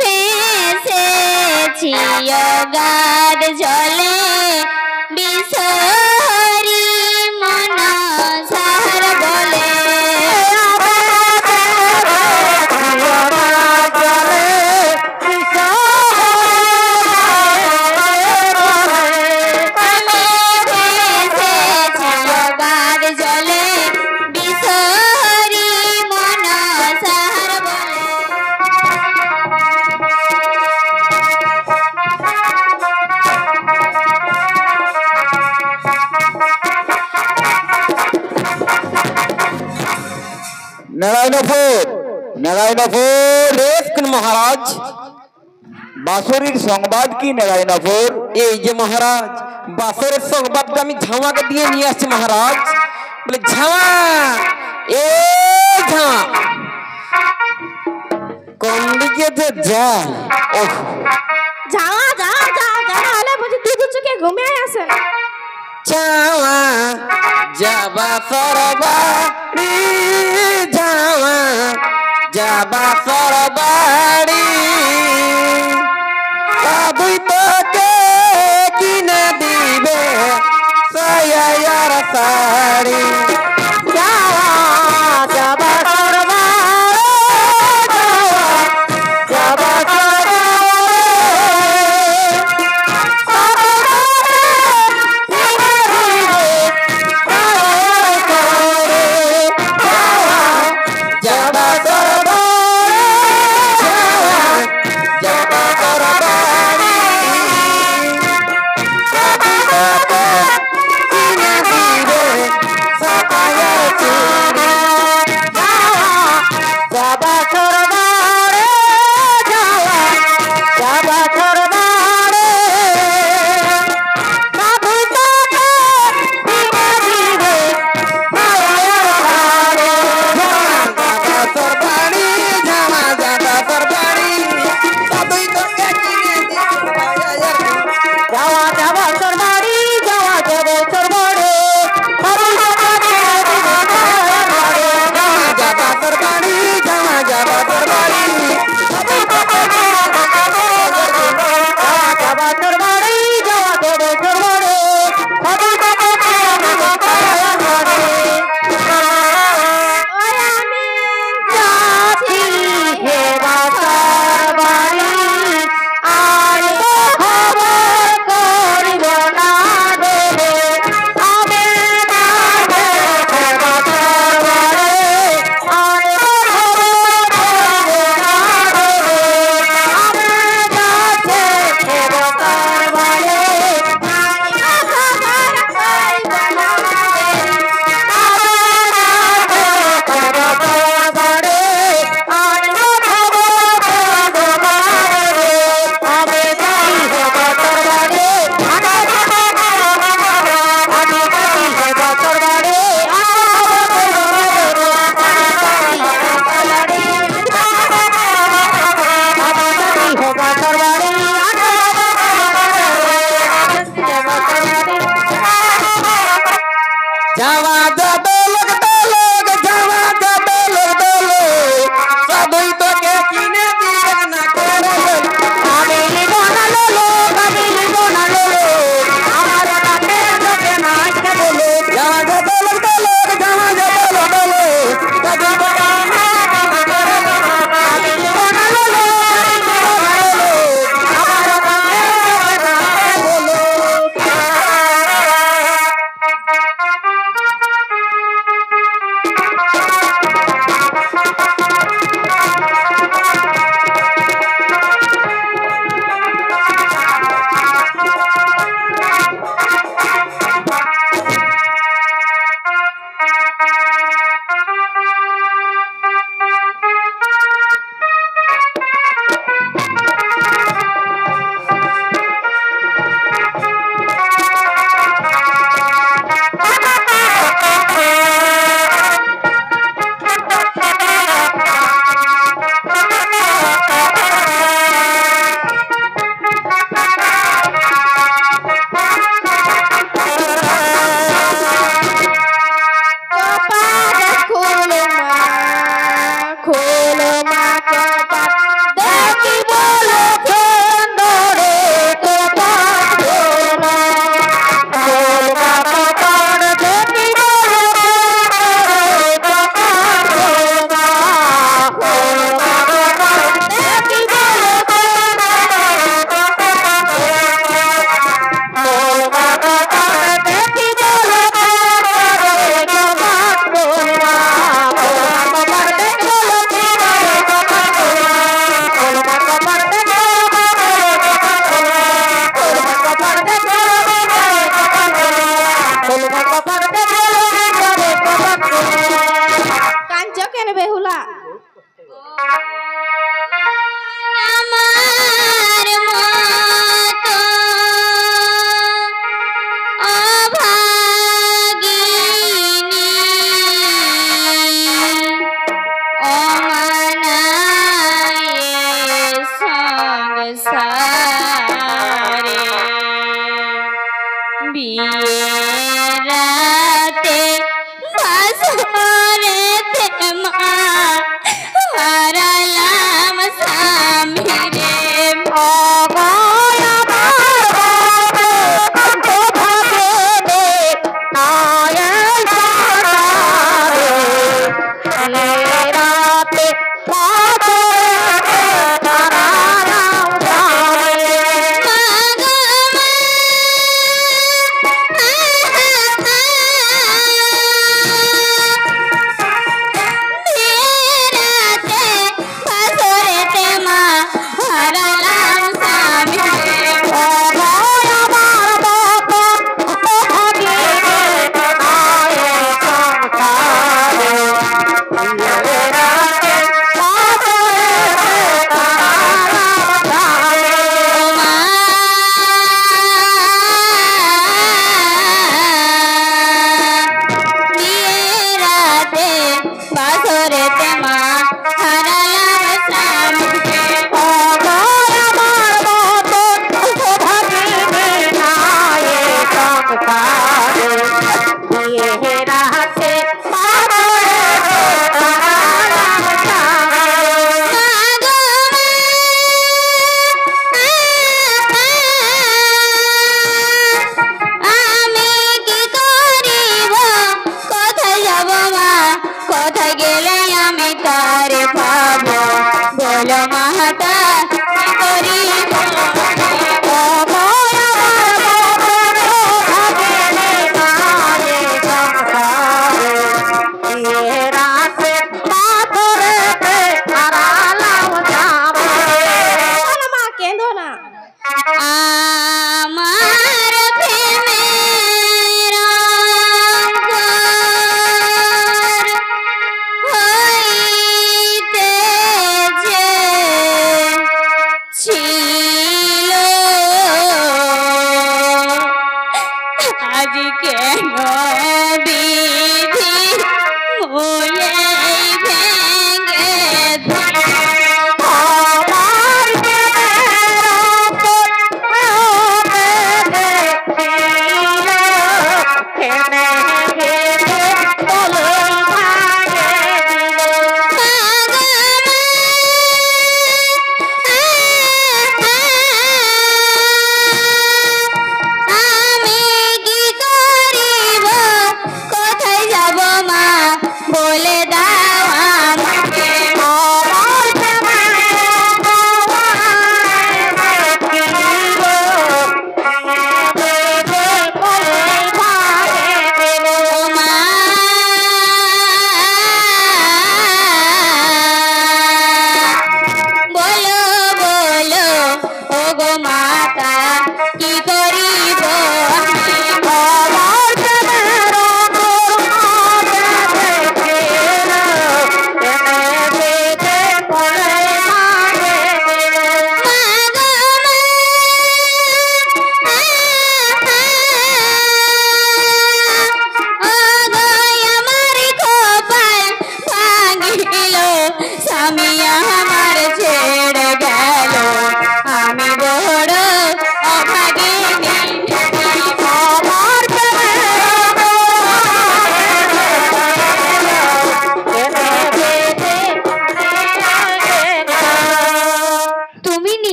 ভেসেছি অগাধ জলে বিসরি মন সাহার বলে নারায়ণপুর মহারাজ বাসুরীর সংবাদ কি নারায়ণপুর? এই যে মহারাজ বাসরের সংবাদটা আমি ঝামাকে দিয়ে নিয়ে আসছি মহারাজ। বলে ঝামা এ ঝামা কোন দিকে যে যায় ও যাওয়া যাওয়া যাওয়া যাওয়া হলে বুঝি দুধ চুকে ঘুমিয়ে আসেন যাওয়া যাবা সরবাড়ি যাওয়া যাবা সরবাড়ি সাধুই তোকে কিনে দিবে সায়ার শাড়ি যাওয়া যাবা সরবাড়ি যাওয়া যাবা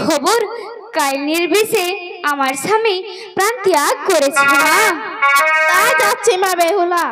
খবর কাল নির্বিষে আমার স্বামী প্রাণ ত্যাগ করেছে মা। তাই যাচ্ছি মা বেহুলা।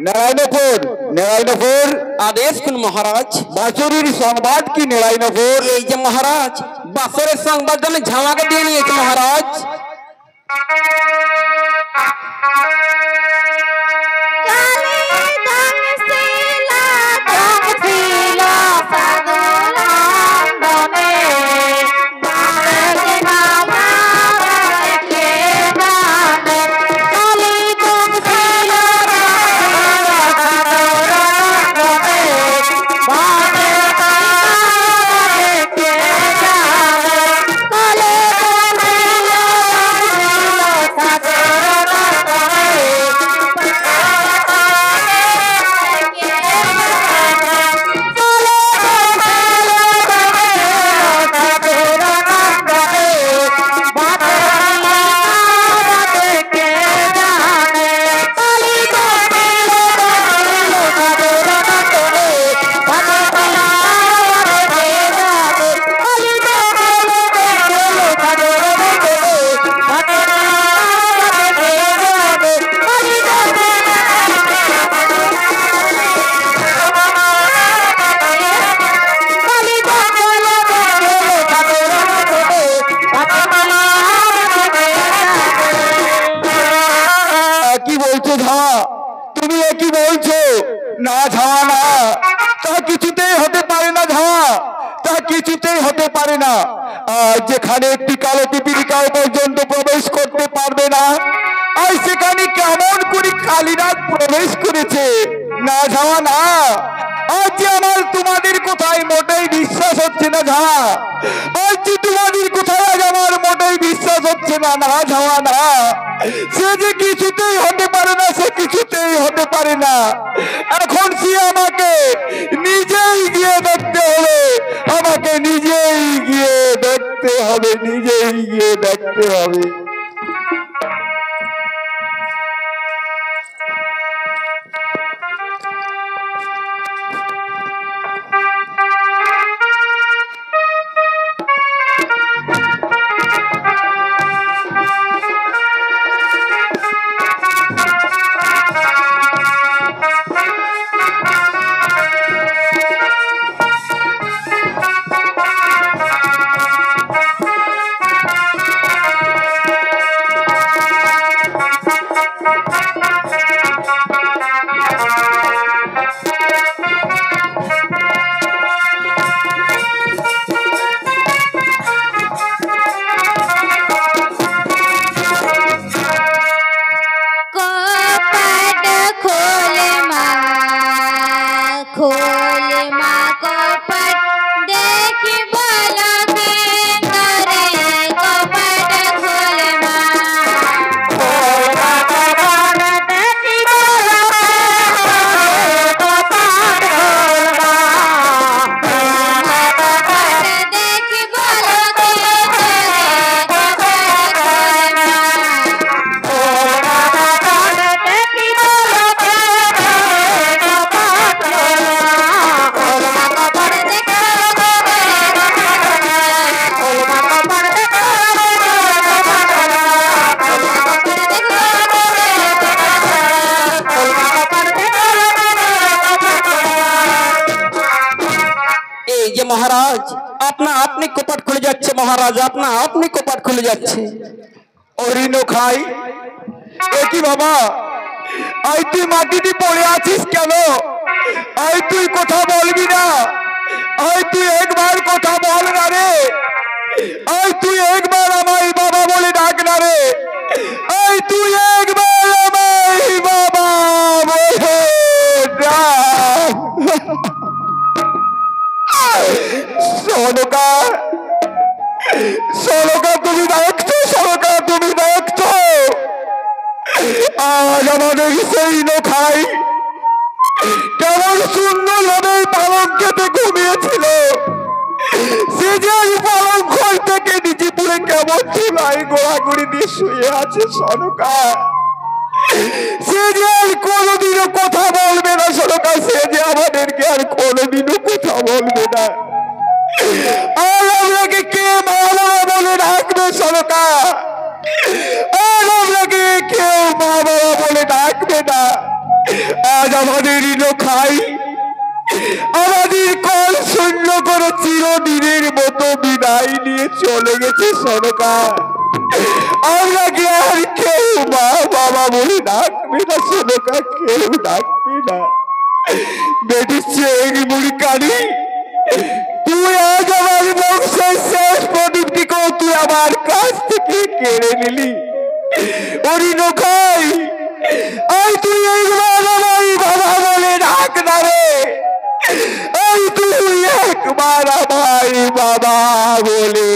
নারায়ণপুর নারায়ণপুর আদেশ কোন মহারাজ? বাঁশুরির সংবাদ কি নারায়ণপুর? এই যে মহারাজ বাসরের সংবাদ আমি ঝামাকে দিয়ে নিয়েছি মহারাজ। না ঝাওয়া না, তা কিছুতেই হতে পারে না ঝাওয়া, তা কিছুতেই হতে পারে না। আর যেখানে একটি কালো পিপিলিকাও পর্যন্ত প্রবেশ করতে পারবে না, আর সেখানে কেমন করে কালীনাথ প্রবেশ করেছে? না ঝাওয়া না, আজ যে আমার তোমাদের কোথায় মোটেই বিশ্বাস হচ্ছে না ঝাওয়া, আজ যে তোমাদের কোথায় আজ আমার মোটেই বিশ্বাস হচ্ছে না। না ঝাওয়া না, সে যে কিছুতেই হতে পারে না, সে কিছুতেই হতে পারে না। এখন সে আমাকে নিজেই গিয়ে দেখতে হবে, আমাকে নিজেই গিয়ে দেখতে হবে, নিজেই গিয়ে দেখতে হবে। মহারাজ আপনা আপনি কপাট খুলে যাচ্ছে, মহারাজ আপনা আপনি কপাট খুলে যাচ্ছে। অরিনো খাই কি বাবা, আই তুই মাটিতে পড়ে আছিস কেন? আই তুই কথা বলবি না? আই তুই একবার কথা বল না রে, আই তুই একবার আমায় বাবা বলে ডাক না রে, আই তুই একবার আমায় বাবা বলে আজ আমাদের সেই নখাই কেমন সুন্দর ভাবে পালং খেতে ঘুমিয়েছিল, সে যে পালং ঘর থেকে নিচে পড়ে কেমন চুলাই গোড়াগুড়ি দিয়ে শুয়ে আছে সনকা। সে যে আর কোনোদিনও কথা বলবে না সনকা, সে যে আমাদেরকে আর কোনোদিনও কথা বলবে না। আর আমরাকে কে মা বাবা বলে ডাকবে সনকা, আর আমরাকে কেউ মা বাবা বলে ডাকবে না। আজ আমাদের খাই আমাদের কল শূন্য করে চিরদিনের মতো বিদায় নিয়ে চলে গেছে সনকা। আমরাকে আর কেউ মা বাবা বলে ডাকবে না সনকা, কেউ ডাকবে না। বেটিছে মুড়ি কানি, তুই আজ আমার বংশের শেষ প্রদীপটিকেও তুই আমার কাছ থেকে কেড়ে নিলি। অরিন খাই আই তুই একবার আমার বাবা বলে ডাক না রে, আই তুই একবার আমার বাবা বলে।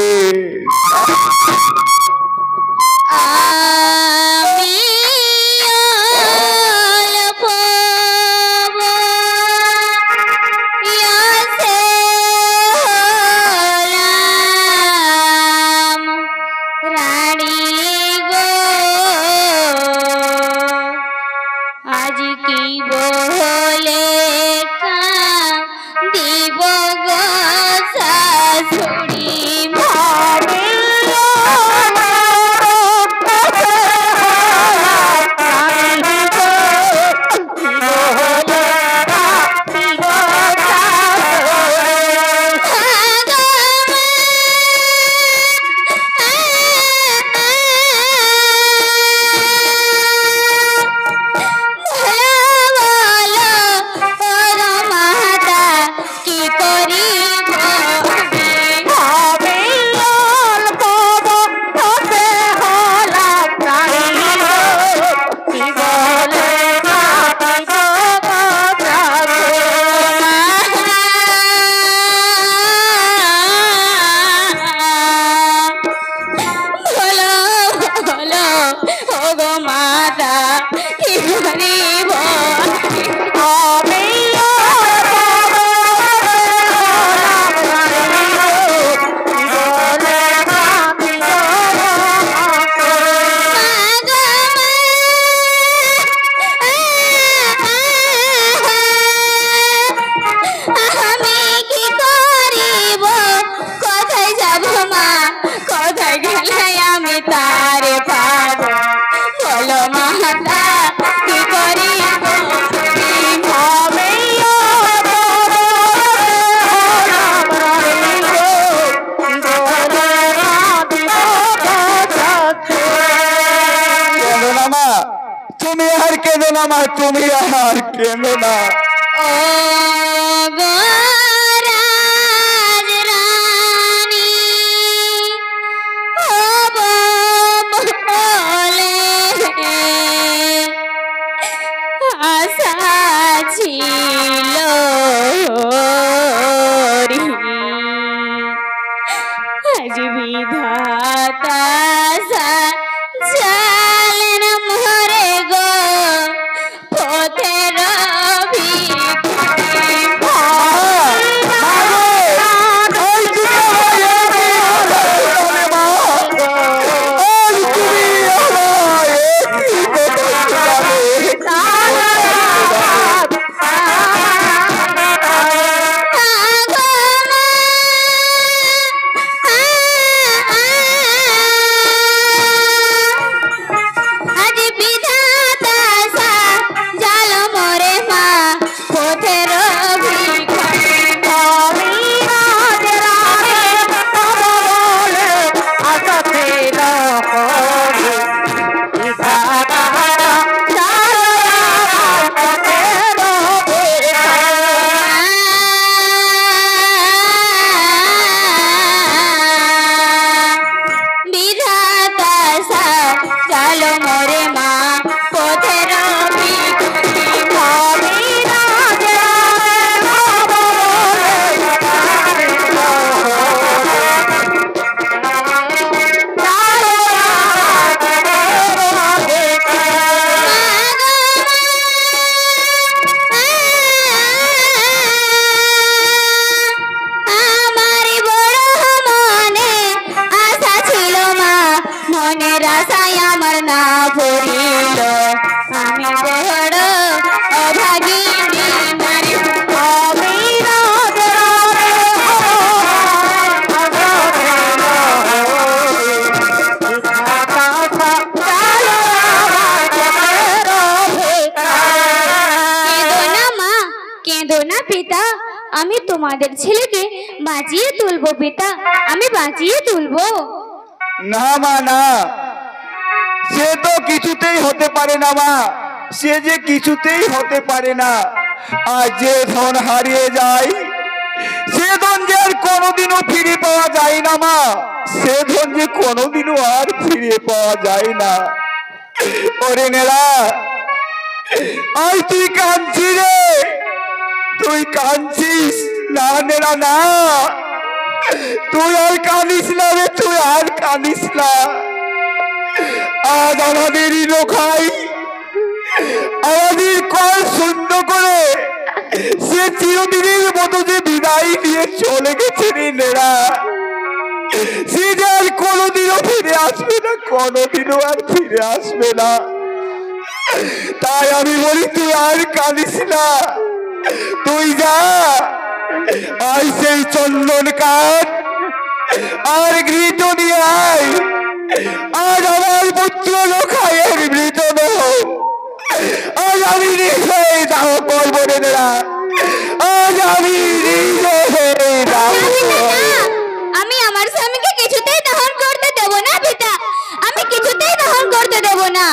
তুমি আর কেনো না। আমি তোমাদের ছেলেকে বাঁচিয়ে তুলবো পিতা, আমি বাঁচিয়ে তুলবো। না মা না, সে তো কিছুতেই হতে পারে না মা, সে যে কিছুতেই হতে পারে না। আর যে ধন হারিয়ে যায় সে ধন যে আর কোনোদিনও ফিরে পাওয়া যায় না মা, সে ধন যে কোনোদিনও আর ফিরে পাওয়া যায় না। ওরে নেলা, আজ তুই কাঁদছিস রে, তুই কাঁদছিস না নেলা না, তুই আর কাঁদিস না রে, তুই আর কাঁদিস না। আজ আমাদেরই লোকাই আমাদের কল শূন্য করে সে চিরদিনের মতো যে বিদায় দিয়ে চলে গেছে রে নেড়া, সে যে আর কোনোদিনও ফিরে আসবে না, কোনোদিনও আর ফিরে আসবে না। তাই আমি বলি তুই আর কাঁদিস না, তুই যা আজ সেই চন্দন কাঠ আর ঘৃত নিয়ে আয়, আজ আমার পুত্র লোকায়ের মৃত দেহ আজ আমি নিজে দাহ করবো রে নেড়া, আজ আমি নিজে দাহ। আমি আমার স্বামীকে কিছুতেই দহন করতে দেব না পিতা, আমি কিছুতেই দহন করতে দেব না।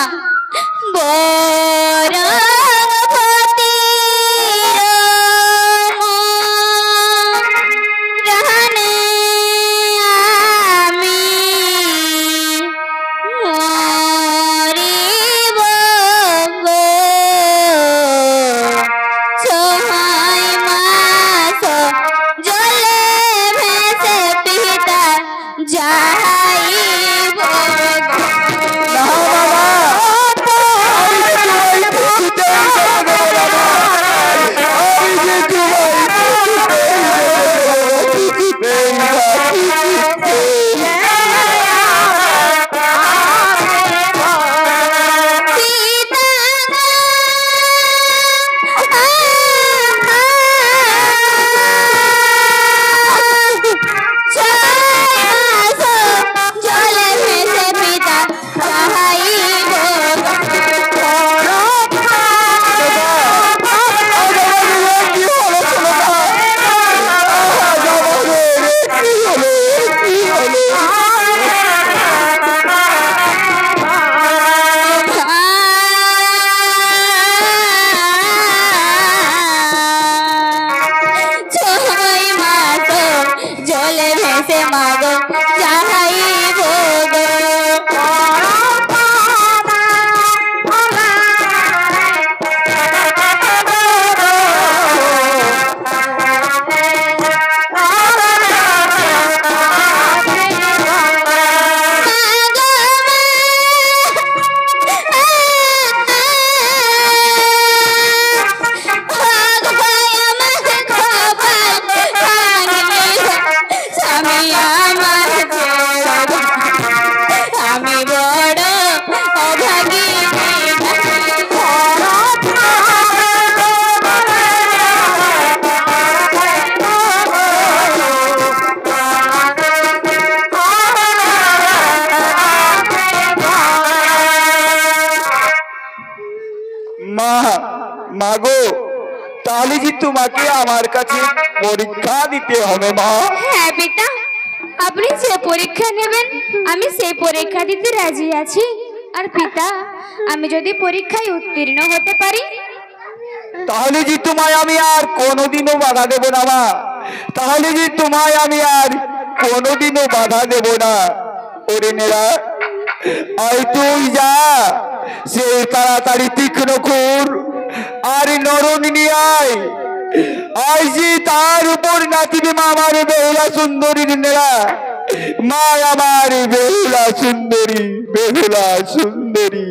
মাগো, তাহলে কি তোমাকে আমার কাছে পরীক্ষা দিতে হবে মা? হ্যাঁ পিতা, আপনি যে পরীক্ষা নেবেন আমি সেই পরীক্ষা দিতে রাজি আছি। আর পিতা, আমি যদি পরীক্ষায় উত্তীর্ণ হতে পারি তাহলে যে তোমায় আমি আর কোনোদিনও বাধা দেব না মা, তাহলে যে তোমায় আমি আর কোনোদিনও বাধা দেব না। ওরে নেড়া, আয় তুই যা সেই তাড়াতাড়ি তীক্ষ্ণ খুর আর নরনি নিয়ে আয়, আয় যে তার উপর নাচিবে মা আমার বেহুলা সুন্দরী নেড়া, মা আমার বেহুলা সুন্দরী, বেহুলা সুন্দরী।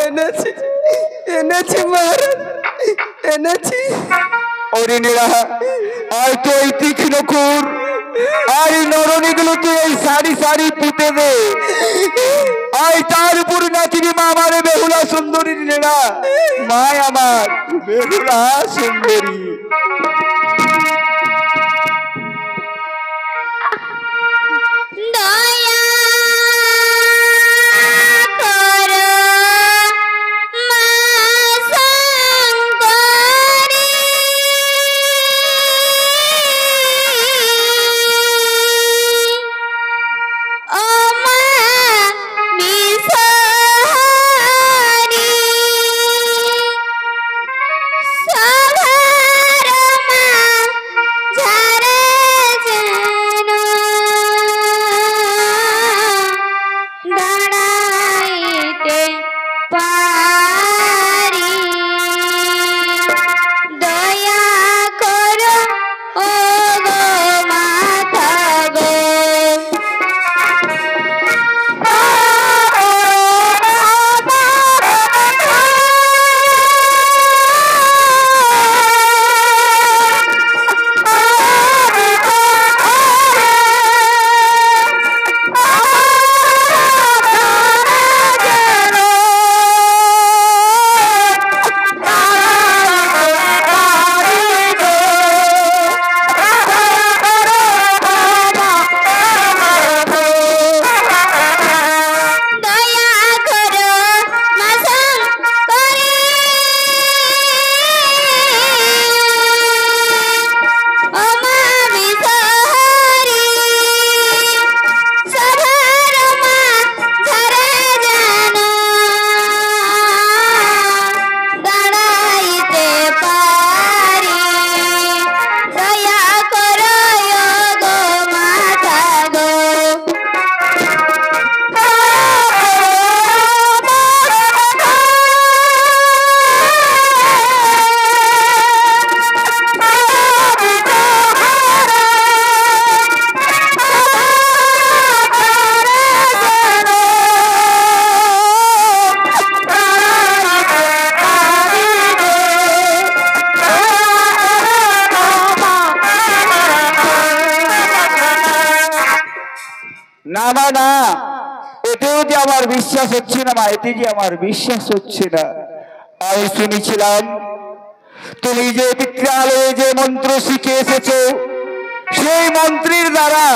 এনেছি এনেছি মহারাজ, এনেছি। ওরে নেড়া, আয় তো এই তীক্ষ্ণ খুর আর এই নরনি গুলো তুই এই সারি সারি পুঁতে দে, আয় তার উপর নাচিবি মা আমার বেহুলা সুন্দরী নেড়া। বেহুলা মা আমার বেহুলা সুন্দরী। দয়া করো মা শঙ্করী, ও মা বিষহরী, সভার মা ঝাড়ে যেন দাঁড়াইতে পারি। দয়া করো ও গো মাতা গো, দয়া করো মা শঙ্করী, ও মা বিষহরী, সভার মা ঝাড়ে যেন দাঁড়াইতে পারি। দয়া করো গো মাতা গো, না মা না, এতেও যে আমার বিশ্বাস হচ্ছে না মা, এতে যে আমার বিশ্বাস হচ্ছে না। আমি শুনেছিলাম তুমি যে বিদ্যালয়ে যে মন্ত্র শিখে এসেছো, সেই মন্ত্রের দ্বারা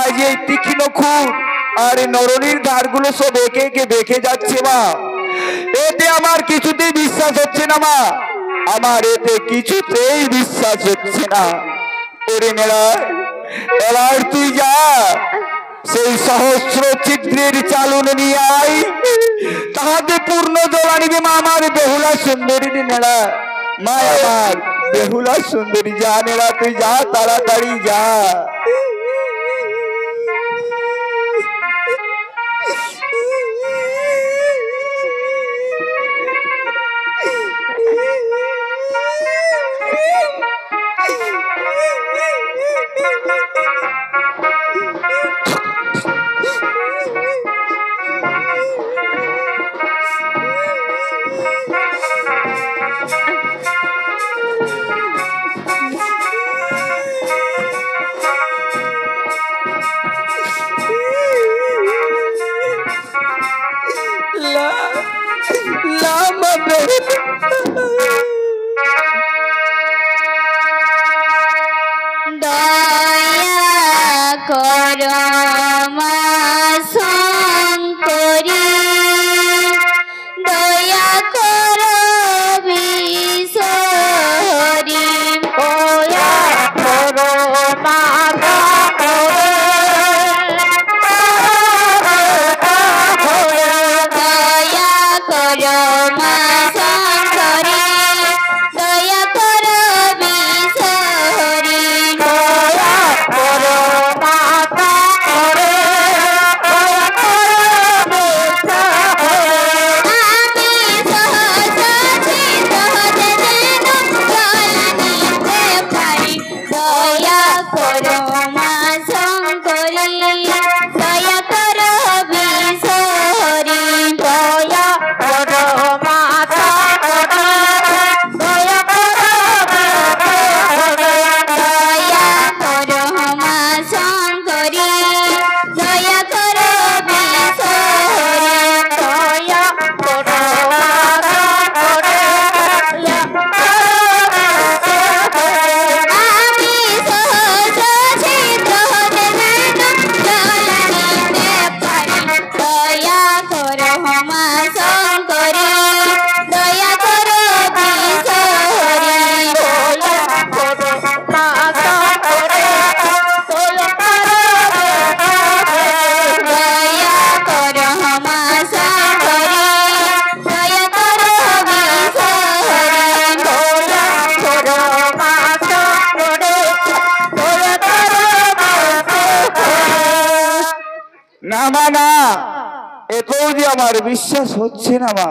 আজ এই তীক্ষ্ণ খুর আর এই নরনির ধারগুলো সব একে একে বেঁকে যাচ্ছে মা। এতে আমার কিছুতেই বিশ্বাস হচ্ছে না মা, আমার এতে কিছুতেই বিশ্বাস হচ্ছে না। ওরে মেলা, এবার তুই যা সেই সহস্র ছিদ্রের চালুন নিয়ে আয়, তাহাতে পূর্ণ জলা নিবে মা আমার বেহুলা সুন্দরী নেড়া। মা আমার বেহুলা সুন্দরী, যা নেড়া তুই যা, তাড়াতাড়ি যা। দয়া করো মা শঙ্করী, দয়া করো বিষহরী, দয়া করো মা দয়া করো মা মা না, এতেও যে আমার বিশ্বাস হচ্ছে না মা,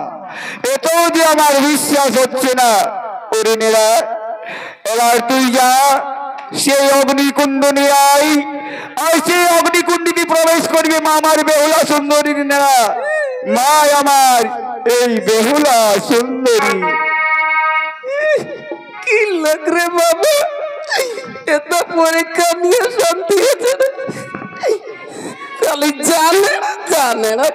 এতেও যে আমার বিশ্বাস হচ্ছে না। ওরে নেরা, এবার তুই যা, সেই অগ্নিকুণ্ড নিয়ে আয়, আর সেই অগ্নিকুণ্ডে প্রবেশ করবে মা আমার বেহুলা সুন্দরী নেরা, মা আমার এই বেহুলা সুন্দরী। কি লাগ রে বাবা, এত পরীক্ষা নিয়ে শান্তি আছে না, খালি জানে না জানে না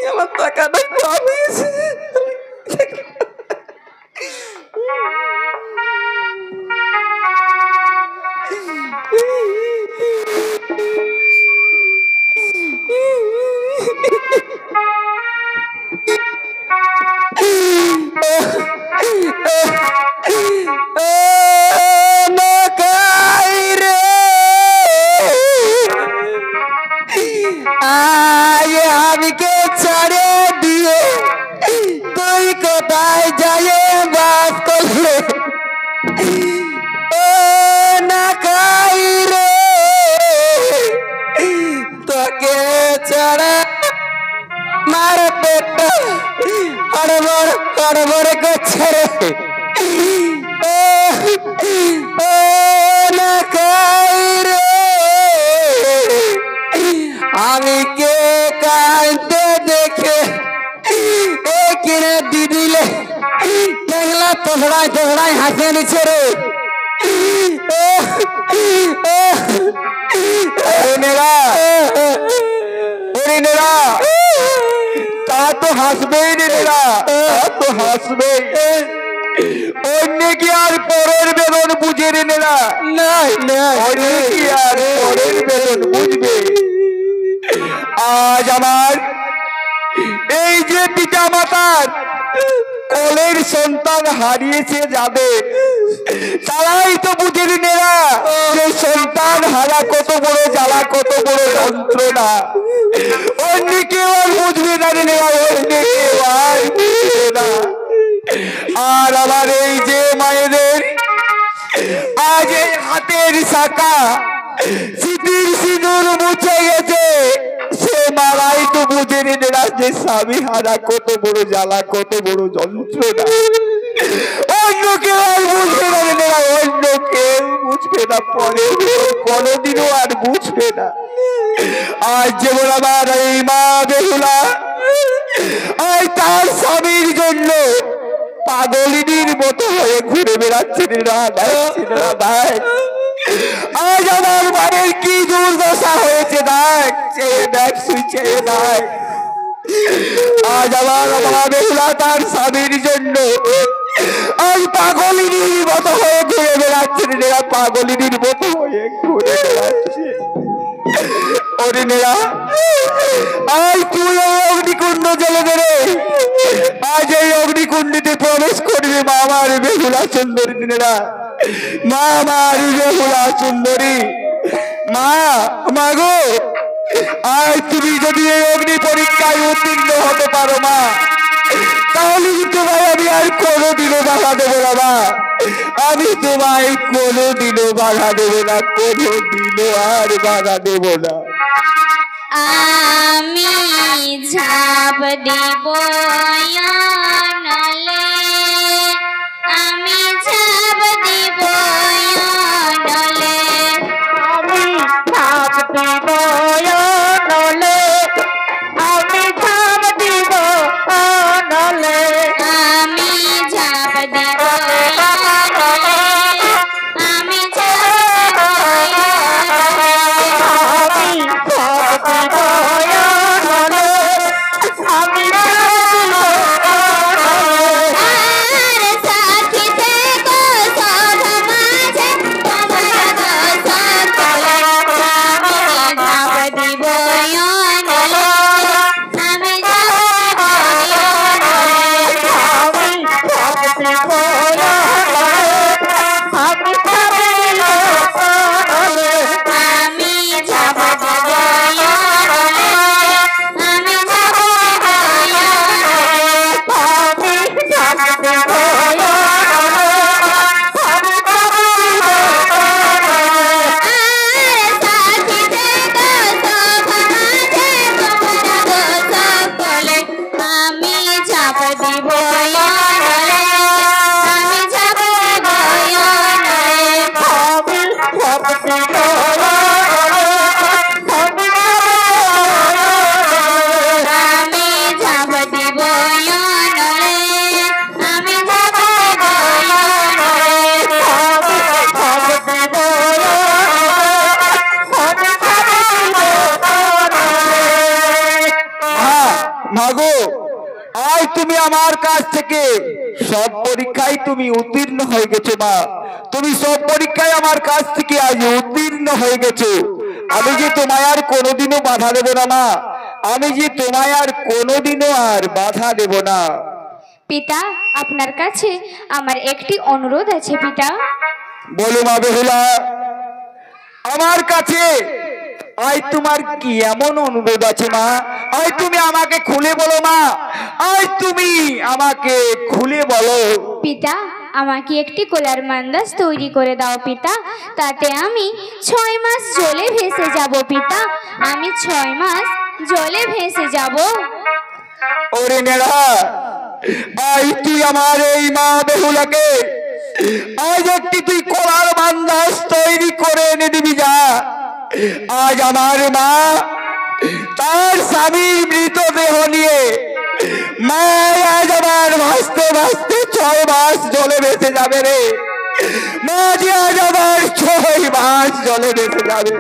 আমার টাকাটা পাবিস। আমি কে কাঁদতে দেখে কিনে দিদিলে দেখলা তোহরাই তোহরাই হাসে নিচ্ছে রে। তা তো হাসবেই রে নেরা, তা তো হাসবেই। অন্য কি আর পরের বেদন বুঝে রে নেরা? নাই নাই, অন্য কি আর পরের বেদন বুঝবে? আজ আমার এই যে পিতা মাতার কোলের সন্তান হারিয়েছে যাবে, তারাই তো বুঝে নেরা যে সন্তান হারা কত বড় জ্বালা, কত বড় যন্ত্রণা। অন্য কেউ আর বুঝবে না রে নেরা, অন্য কেউ আর বুঝবে না। আর আমার এই যে মায়েদের আজ এই হাতের শাখা স্মৃতির সিঁদুর মুছে গেছে, সে মারাই তো বুঝে নেরা যে স্বামী হারা কত বড় জ্বালা, কত বড় যন্ত্রণা। অন্য কেউ আর বুঝবে না নেরা, অন্য কেউ বুঝবে না, পরে কোনোদিনও আর বুঝবে না। আজ যেমন আমার এই মা বেহুলা আজ তার স্বামীর জন্য পাগলিনীর মতো হয়ে ঘুরে বেড়াচ্ছে নেরা, দেখ আজ আমার মায়ের কি দুর্দশা হয়েছে, দেখ চেয়ে দেখ, তুই চেয়ে দেখ। আজ আমার মা বেহুলা তার স্বামীর জন্য আজ পাগলিনীর মতো হয়ে ঘুরে বেড়াচ্ছে নেরা, পাগলিনীর মতো হয়ে ঘুরে বেড়াচ্ছে। ওরে নেরা, আজ তুই এই অগ্নিকুণ্ড জ্বলে দে, আজ এই অগ্নিকুণ্ডে প্রবেশ করবে মা আমার বেহুলা সুন্দরী নেরা, মা আমার বেহুলা সুন্দরী। মা মাগো, আজ তুমি যদি এই অগ্নি পরীক্ষায় উত্তীর্ণ হতে পারো মা, তাহলে তোমায় আমি আর কোনোদিনও বাধা দেবো না মা, আমি তোমায় কোনোদিনও বাধা দেবো না, কোনোদিনও আর বাধা দেবো না। আমি ঝাঁপ দিব নলে, আমি ঝাঁপ দিব নলে, আমি ঝাঁপ দিব নলে, আমি ঝাঁপ দিব নলে, আমি ঝাঁপ দিব নলে, আমি ঝাঁপ আমি ঝাঁপ দিব নলে, আমি ঝাঁপ দিব আমি ঝাঁপ দিব নলে, আমি ঝাঁপ দিব মাগো, আজ তুমি আমার কাছ থেকে সব পরীক্ষায় তুমি উত্তীর্ণ হয়ে গেছো মা। তুমি সব পরীক্ষায় আমার কাছ থেকে আজ উত্তীর্ণ হয়ে গেছো। আমি যে তোমায় আর কোনোদিনও বাধা দেব না মা, আমি যে তোমায় আর কোনোদিনও আর বাধা দেব না। পিতা, আপনার কাছে আমার একটি অনুরোধ আছে পিতা। বলো মা বেহুলা, আমার কাছে আজ তোমার কি এমন অনুরোধ আছে মা? আজ তুমি আমাকে খুলে বলো মা, আজ তুমি আমাকে খুলে বলো। পিতা, আমাকে একটি কোলার মান্দাজ তৈরি করে দাও পিতা, তাতে আমি 6 মাস জলে ভেসে যাব পিতা, আমি 6 মাস জলে ভেসে যাব। ওরে নেড়া, আজ তুই আমার এই মা বেহুলাকে আজ একটি তুই কোলার মান্দাজ তৈরি করে এনে দিবি যা। আজ আমার মা তার স্বামীর মৃতদেহ নিয়ে মা আজ আমার ভাসতে ভাসতে 6 মাস জলে ভেসে যাবে রে। মা যে আজ আমার 6 মাস জলে ভেসে যাবে,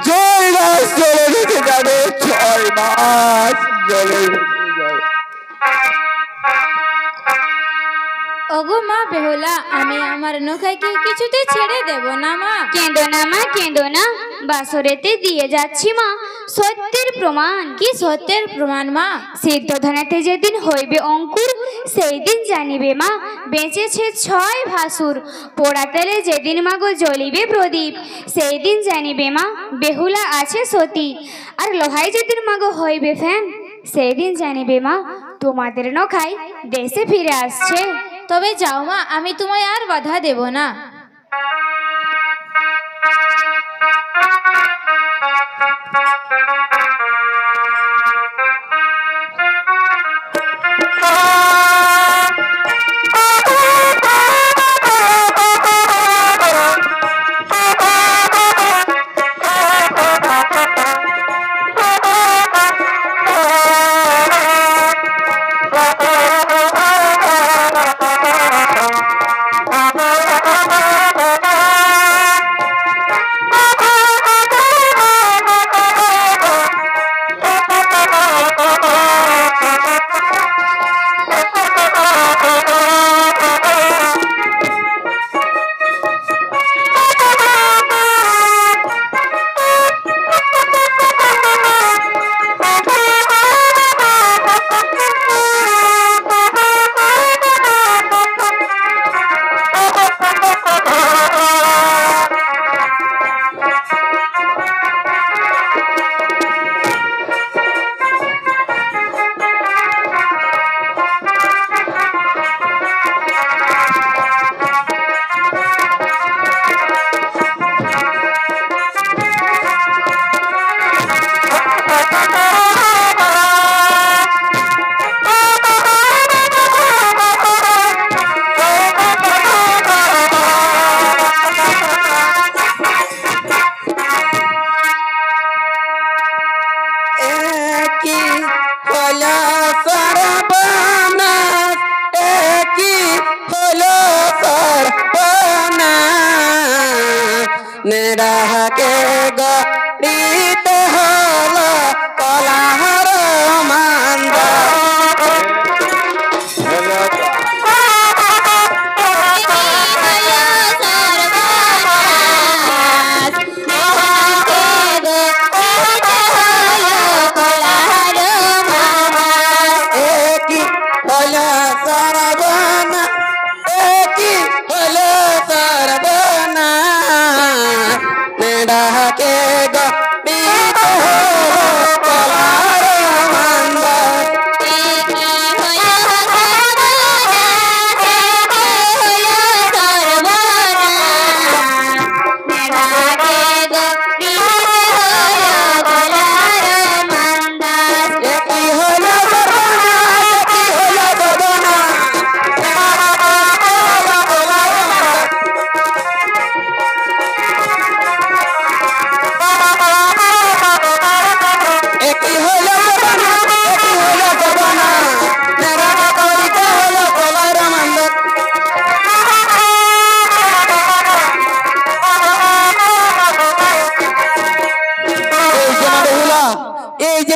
6 মাস জলে ভেসে যাবে, 6 মাস জলে ভেসে যাবে। ওগো মা বেহুলা, আমি আমার নৌকাকে কিছুতে ছেড়ে দেব না মা। কেঁদো না মা, কেঁদো না, বাসরেতে দিয়ে যাচ্ছি মা সত্যের প্রমাণ। কি সত্যের প্রমাণ মা? সিদ্ধ ধানেতে যেদিন হইবে অঙ্কুর, সেই দিন জানিবে মা বেঁচেছে 6 ভাসুর। পোড়া তেলে যেদিন মাগো জ্বলিবে প্রদীপ, সেই দিন জানিবে মা বেহুলা আছে সতী। আর লোহাই যেদিন মাগো হইবে ফ্যান, সেই দিন জানিবে মা তোমাদের নখাই দেশে ফিরে আসছে। তবে যাও মা, আমি তোমায় আর বাধা দেব না। নেড়াকে গড়িতে হলো কলাহর মান্দা। নেড়াকে গড়িতে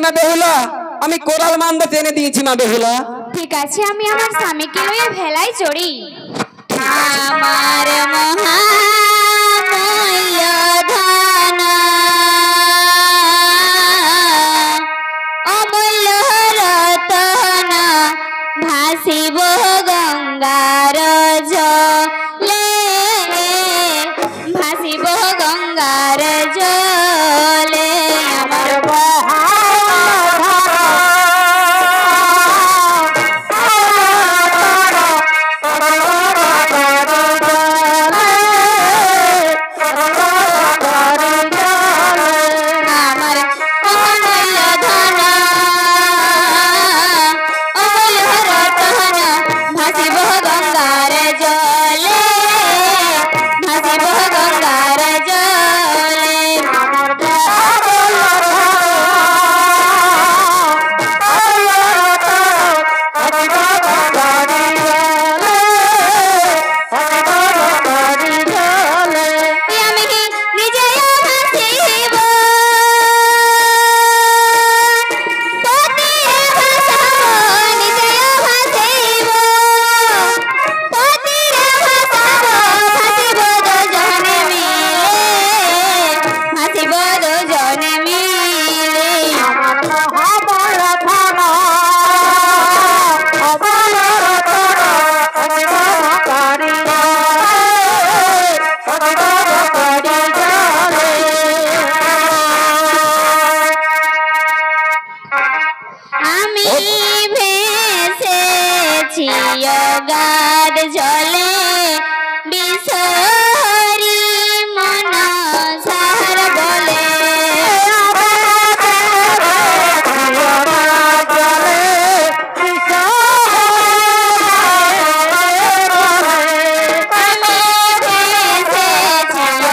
মা বেহুলা, আমি কোরাল মান্দা টেনে দিয়েছি মা বেহুলা। ঠিক আছে, আমি আমার স্বামীকে লইয়া ভেলায় চড়ি। আমার মহামূল্য ধন অমূল্য রতন ভাসিব গঙ্গার জলে, ভাসিব গঙ্গার জলে। আমার অগাধ জলে বিসরি মন সার বলে।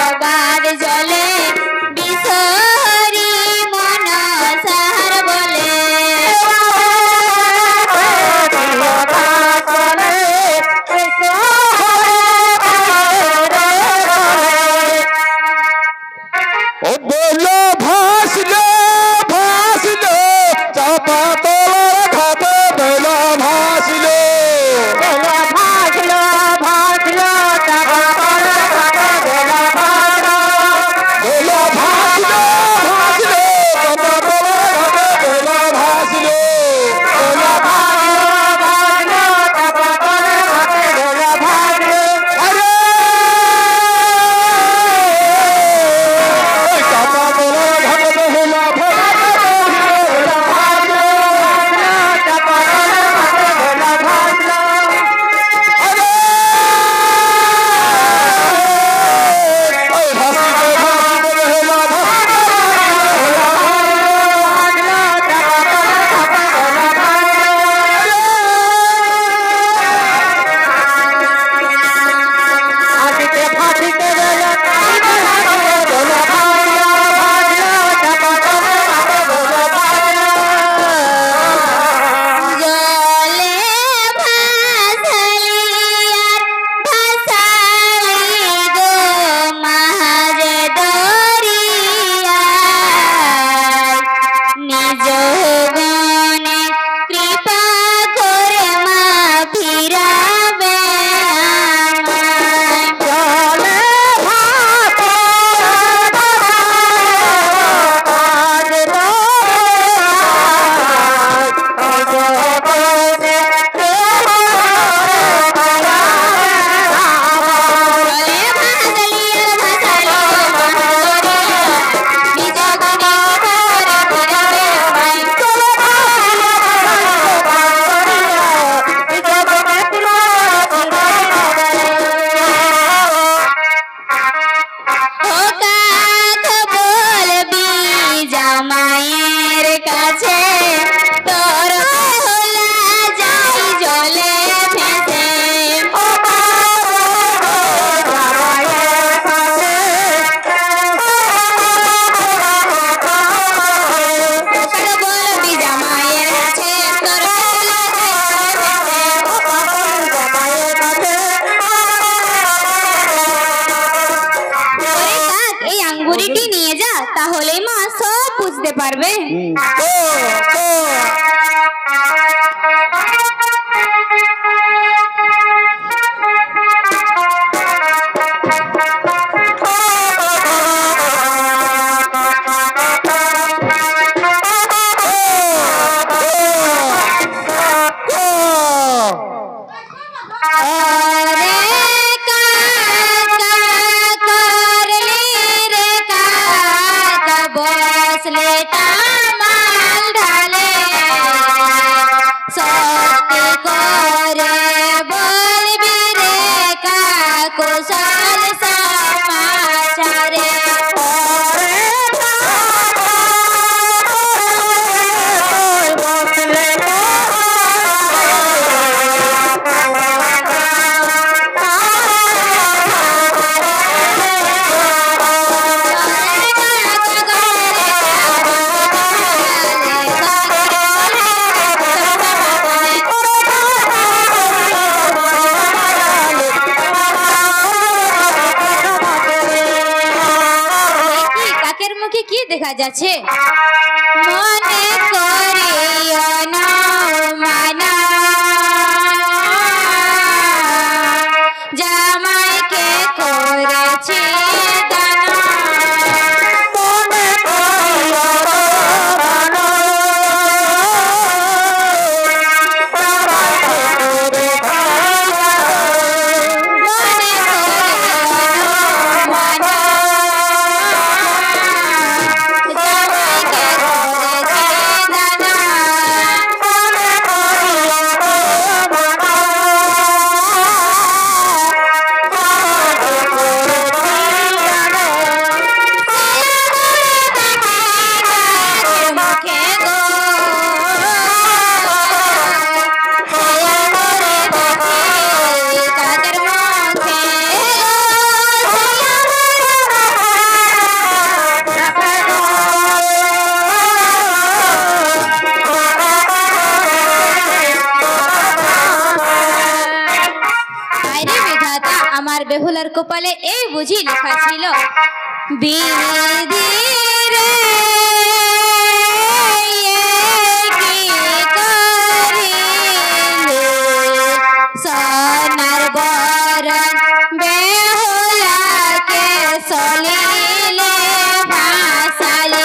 অগাধ জলে বিসরি মন সার বলে। ও বলো ভাসলো ভাসলো চাপা তোলার ঘাটে বেলা ভাসলো, বেলা ভাসলো ভাসলো চাপা তোলার ঘাটে বেলা ভাসলো, বেলা ভাসলো ভাসলো চাপা তোলার ঘাটে বেলা ভাসলো, বেলা ভাসলো ভাসলো চাপা তোলার ঘাটে বেলা ভাসলো। আরে চাপা তোলার ঘাটে বেলা ভাসলো, বেলা ভাসলো চাপা তোলার ঘাটে বেলা ভাসলো। আরে ওই ভাসিতে ভাসিতে বেলা নিয়ে যা, তাহলেই মা সব বুঝতে পারবে। তো, তো। দেখা যাচ্ছে মনে করিও না মানা জামাইকে করেছি দানা মনে করিও না বেহুলার কপালে এই বুঝি লেখা ছিল বিধি রে কি করিলে সোনার বরণ বেহুলাকে সলিলে ভাসালে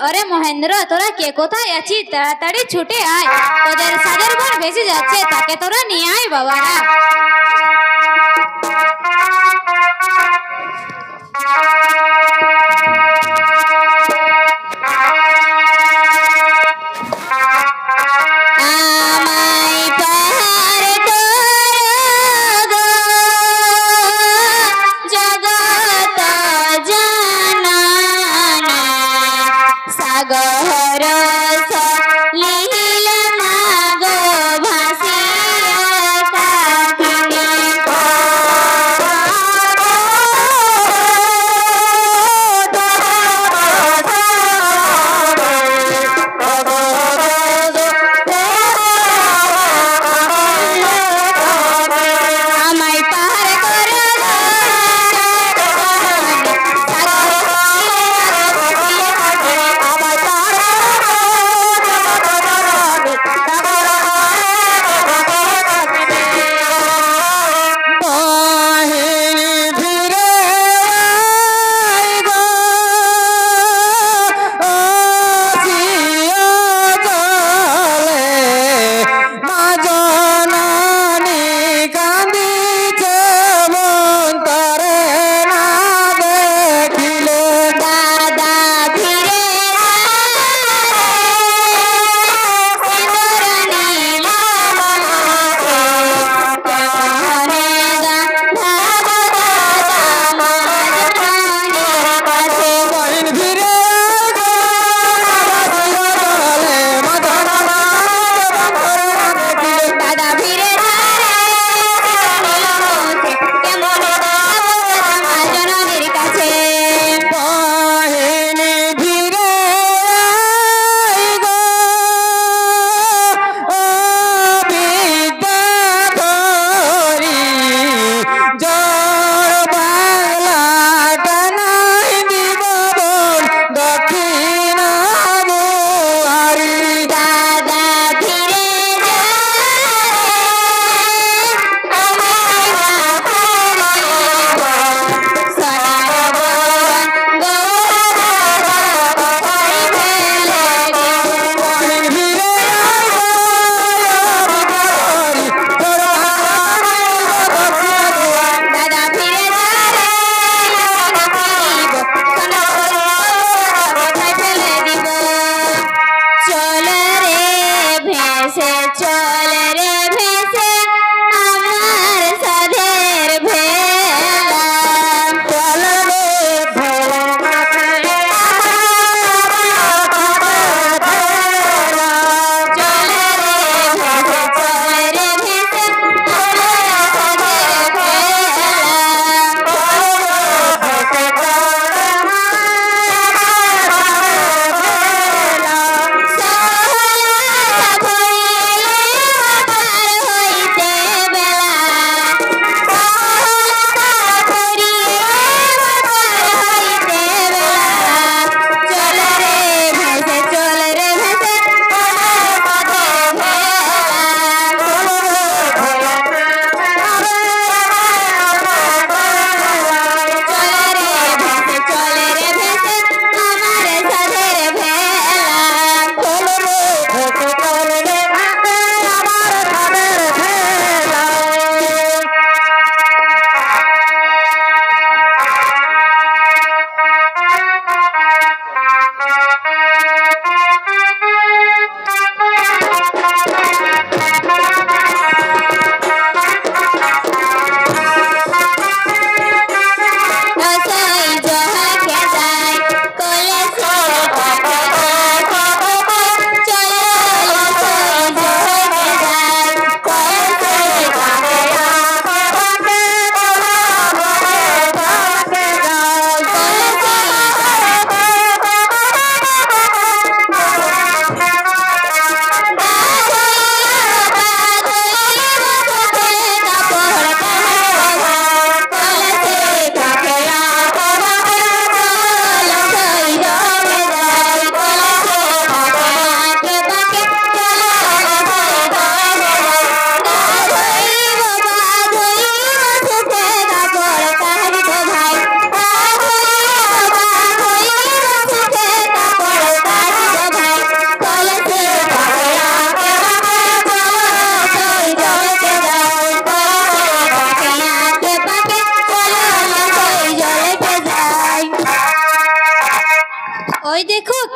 अरे महेंद्र तोरा के कोথায় আছিস তাড়াতাড়ি ছুটে আয় তোদের সাদের ঘর বেশি যাচ্ছে তাকে তোরা নিয়ে আয় বাবারা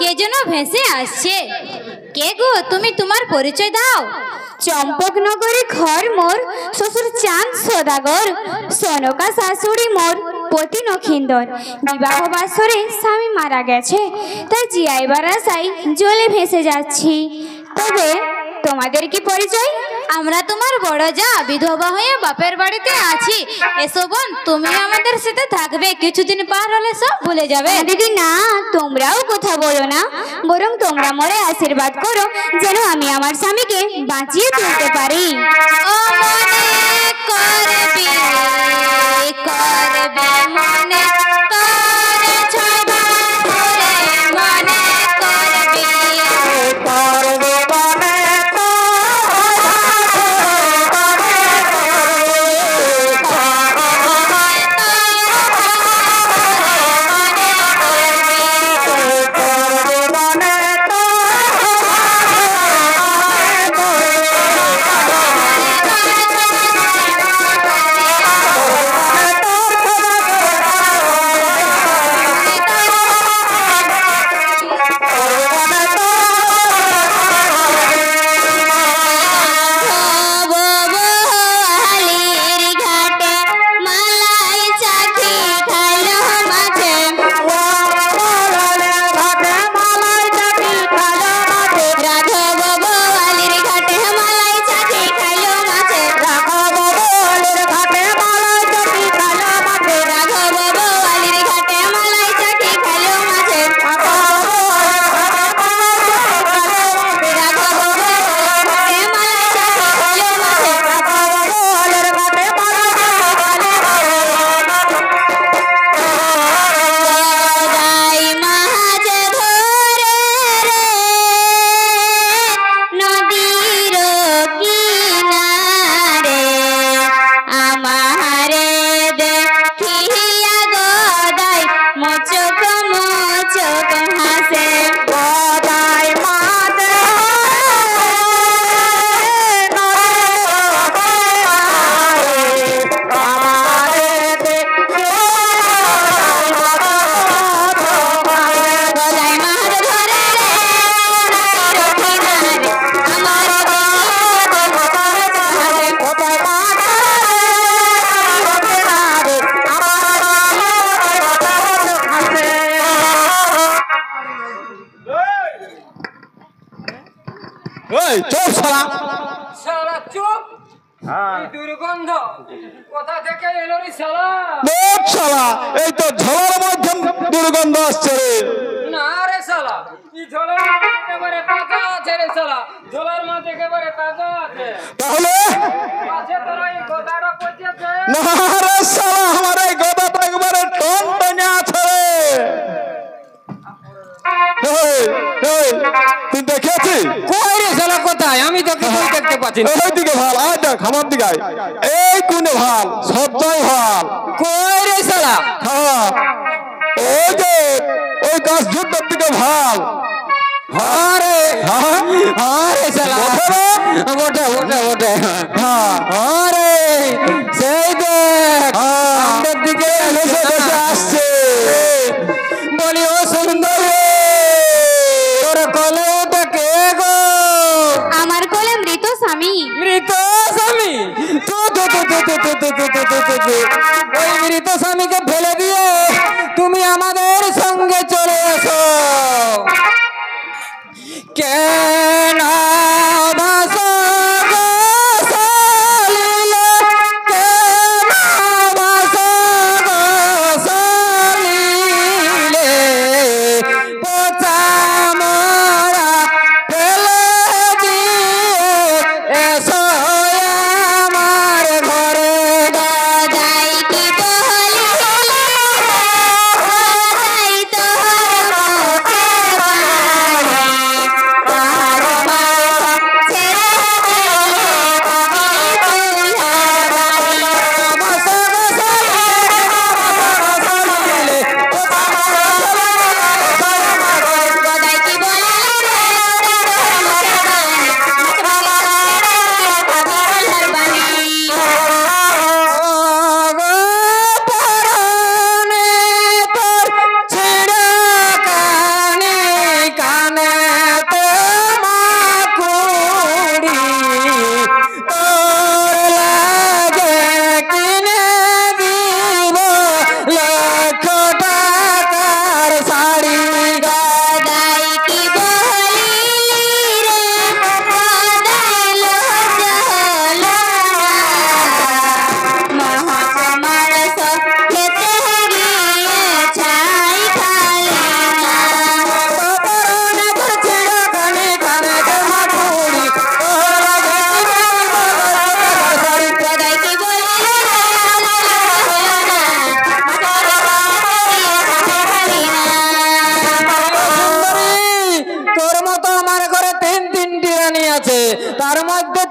কে যেন ভেসে আসছে। কে গো তুমি, তোমার পরিচয় দাও। চম্পকনগরে ঘর মোর, শ্বশুর চাঁদ সদাগর, সনকা শাশুড়ি মোর পতি নখিন্দর। বিবাহ বাসরে স্বামী মারা গেছে, তাই জিয়াইবার আশায় জলে ভেসে যাচ্ছি। তবে তোমাদের কি পরিচয়? আমরা তোমার বড় যা, বিধবা হয়ে বাপের বাড়িতে আছি। এসো বোন, তুমি আমাদের সাথে থাকবে, কিছুদিন পার হলে সব ভুলে যাবে। দিদি না, তোমরাও কথা বলো না, বরং তোমরা মোরে আশীর্বাদ করো যেন আমি আমার স্বামীকে বাঁচিয়ে তুলতে পারি। ও মনে করবি, করবি মনে তোরে ছয় বছরে, মনে করবি। এই চুপ শালা। শালা চুপ। এই দুর্গন্ধ কোথা থেকে এলো রে শালা? দেখ শালা, এই তো ঝোলার মধ্যে দুর্গন্ধ আসছে রে। না রে শালা, এই ঝোলার মধ্যে একেবারে তাজা আছে রে শালা, ঝোলার মধ্যে একেবারে তাজা আছে। তাহলে আছে তোরা এই গোদাটা পচেছে। না রে শালা, আমার এই গদাটা একবারে টন টনে আছে রে। এই, এই, তুই দেখেছিস? কই রে শালা কোথায়? আমি তো কিছুই দেখতে পাচ্ছি না। এইদিকে ভাল, আয় দেখ আমার দিকে আয়। এই কোনে ভাল, সবটাই ভাল। কই রে শালা? হ্যাঁ, ওই যে ওই গাছ ঝুঁটার দিকে ভাল। আরে হ্যাঁ, আরে শালা ওটা ওটা ওটা হ্যাঁ, আরে সেই দেখ হ্যাঁ, আমাদের দিকে বসে বসে আসছে। বলি ও সুন্দরী, তোর কোলে ওটা কে গো? আমার কোলে মৃত স্বামী। মৃত স্বামী? ওই মৃত স্বামীকে ফেলে দিয়ে তুমি আমাদের সঙ্গে চলে এসো। কেন ভাসো গো সলিলে, কেন ভাসো গো সলিলে, পচা মরা ফেলে দিয়ে এসো আমার ঘরে। গদাই কি বলিলে, গদাই তোর মুখে বাণী,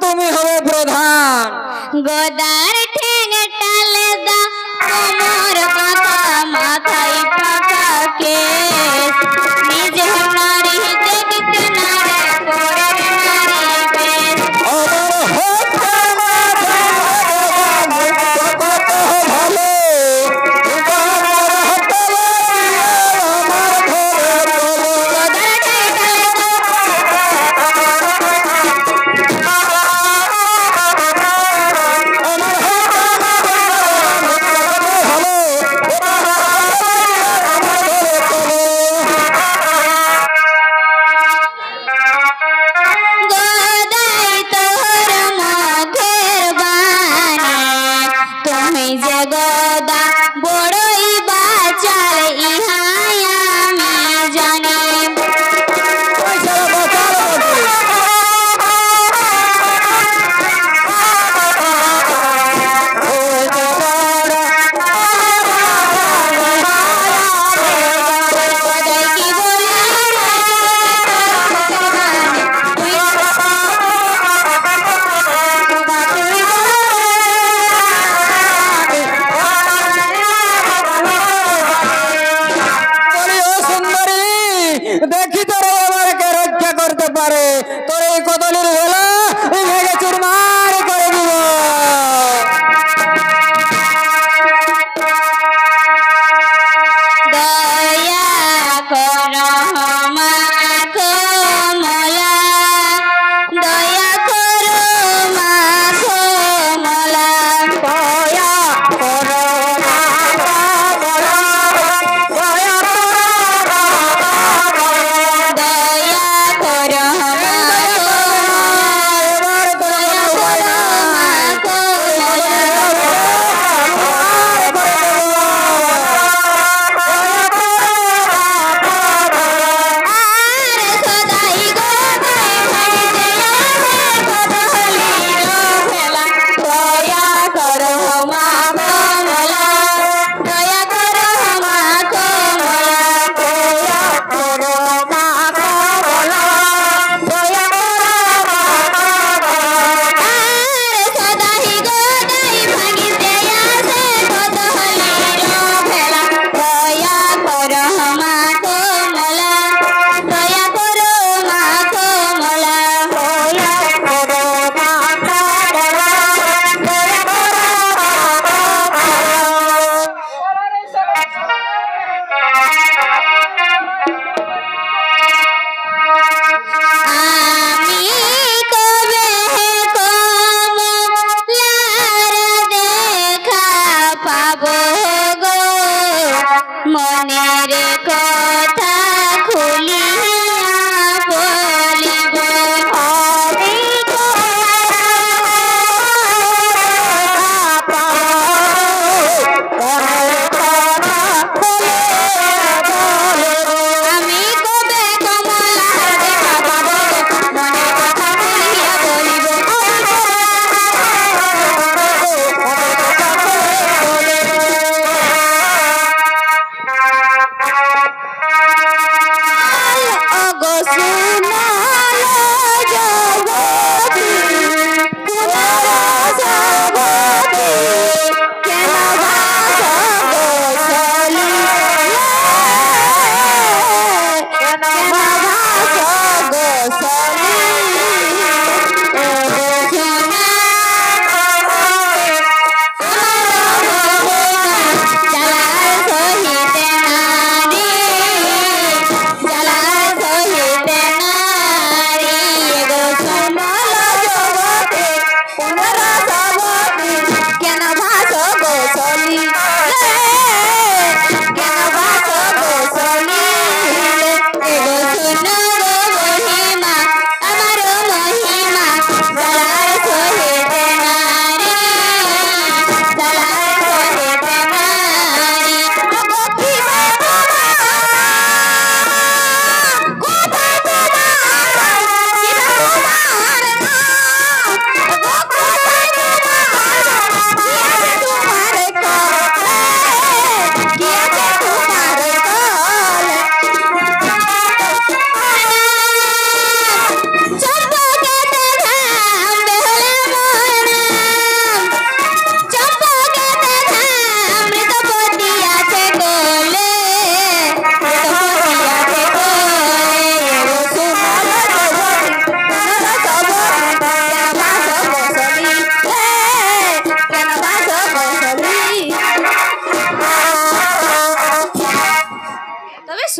তুমি হবে প্রধান। গদার ঠেঙ টালে দা কোমর পাকা মাথায় পাকা কেশ নিজে নারী দেখতে নারে পরে নারী বেশ আমার হাতে মাথা কত ভালো তোমার হাতে আমার ঘরে বলো গদার ঠেঙ টালে দা আমার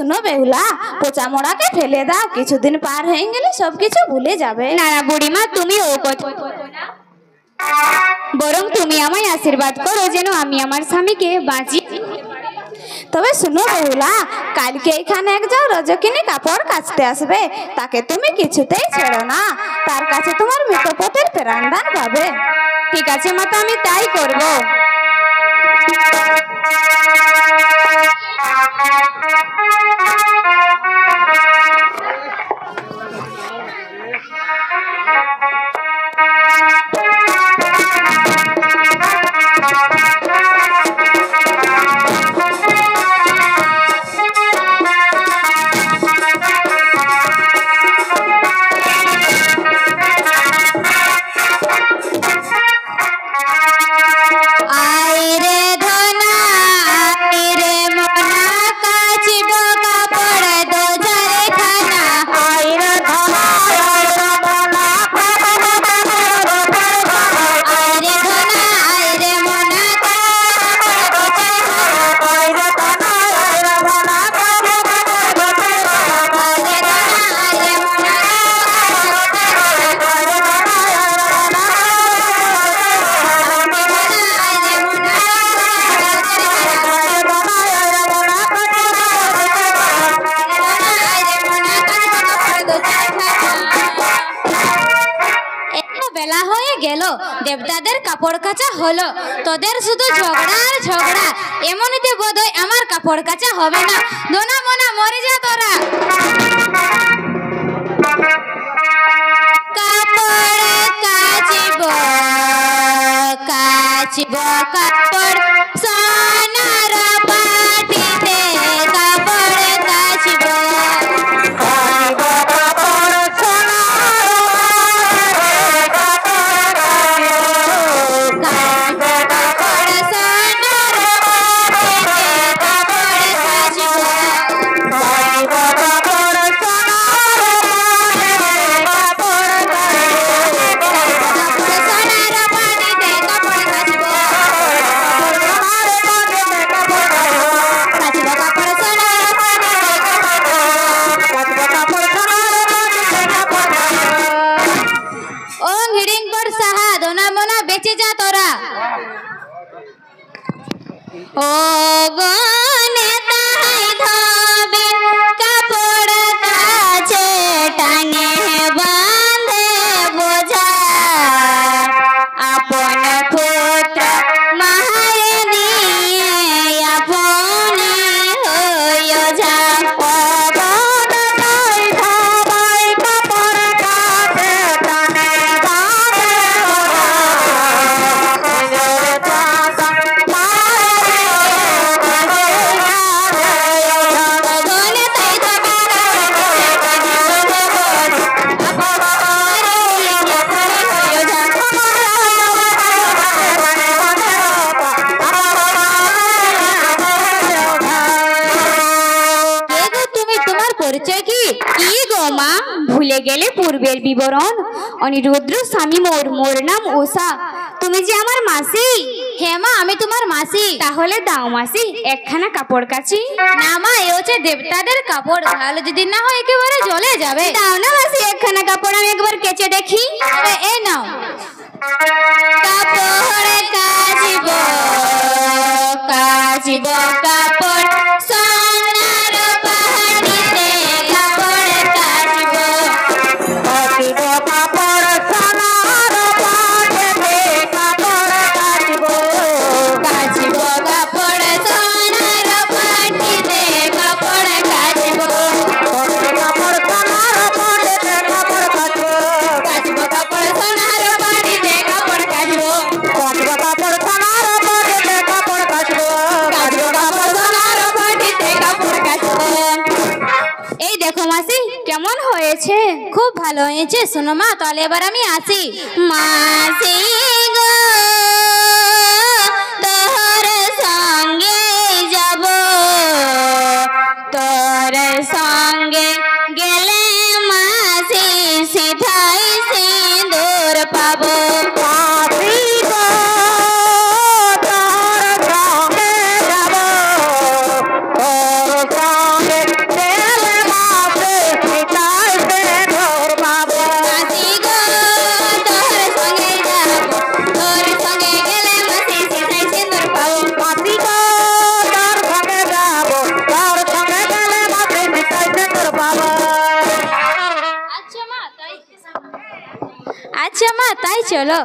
শুনো বেহুলা, পচা মোড়াকে ফেলে দাও, কিছুদিন পার হয়ে গেলে সবকিছু ভুলে যাবে। না না বুড়িমা, তুমি ও কথা বরং তুমি আমায় আশীর্বাদ করো যেন আমি আমার স্বামীকে বাঁচি। তবে শুনো বেহুলা, কালকে এখানে একজন রজকিনী কাপড় কাচতে আসবে, তাকে তুমি কিছুতেই ছেড়ো না, তার কাছে তোমার মৃতপতির প্রাণদান পাবে। ঠিক আছে মাতা, আমি তাই করব। বেলা হয়ে গেল, দেবতাদের কাপড় কাচা হলো, তোদের শুধু ঝগড়া আর ঝগড়া। এমনিতে বোধহয় আমার কাপড় কাচা হবে না। দোনা মোনা মরে যা তোরা। কাপড় কাচিব কাচিব কাপড় সোনার পাটিতে, কাপড় কাচিব বেঁচে যা তোরা। ও গনে তাই ধবে কাপড় কাছে টাঙে বাঁধে বোঝা, আপন পুত্র মাহারে নিয়ে আপন হয়ে যা। ভুলে গেলে পূর্বের বিবরণ? অনিরুদ্র স্বামী মোর, মোর নাম উষা। তুমি যে আমার মাসি। হ্যাঁ মা, আমি তোমার মাসি। তাহলে দাও মাসি একখানা কাপড় কাচি। না মা, এ হচ্ছে দেবতাদের কাপড়, তাহলে যদি না হয় একেবারে জ্বলে যাবে। দাও না মাসি একখানা কাপড়, আমি একবার কেচে দেখি। এই নাও। কাপড় কাচিব কাচিব কাপড় সোনার পাহাড়িতে, কাপড় কাচিব কাচিব কাপড় সোনার পাহাড়িতে, কাপড় কাচিব কাচিব কাপড় সোনার পাহাড়িতে, কাপড় কাচিব কাপড় সোনার পাহাড়িতে, কাপড় কাচিব কাচিব কাপড় সোনার পাহাড়িতে, কাপড় কাচিব কাচিব কাপড় সোনার পাহাড়িতে, কাপড় কাচিব কাচিব কাপড় সোনার পাহাড়িতে, কাপড় কাচিব। এই দেখো মাসি কেমন হয়েছে? খুব ভালো হয়েছে। শোনো মা, তাহলে এবার আমি আসি। মাসি গো তোর সঙ্গে যাব, তোর সঙ্গে গেলে মাসি সিধাই সিঁদুর পাবো। তোর সঙ্গে যাব, তোর সঙ্গে আচ্ছা মা তাই চলো।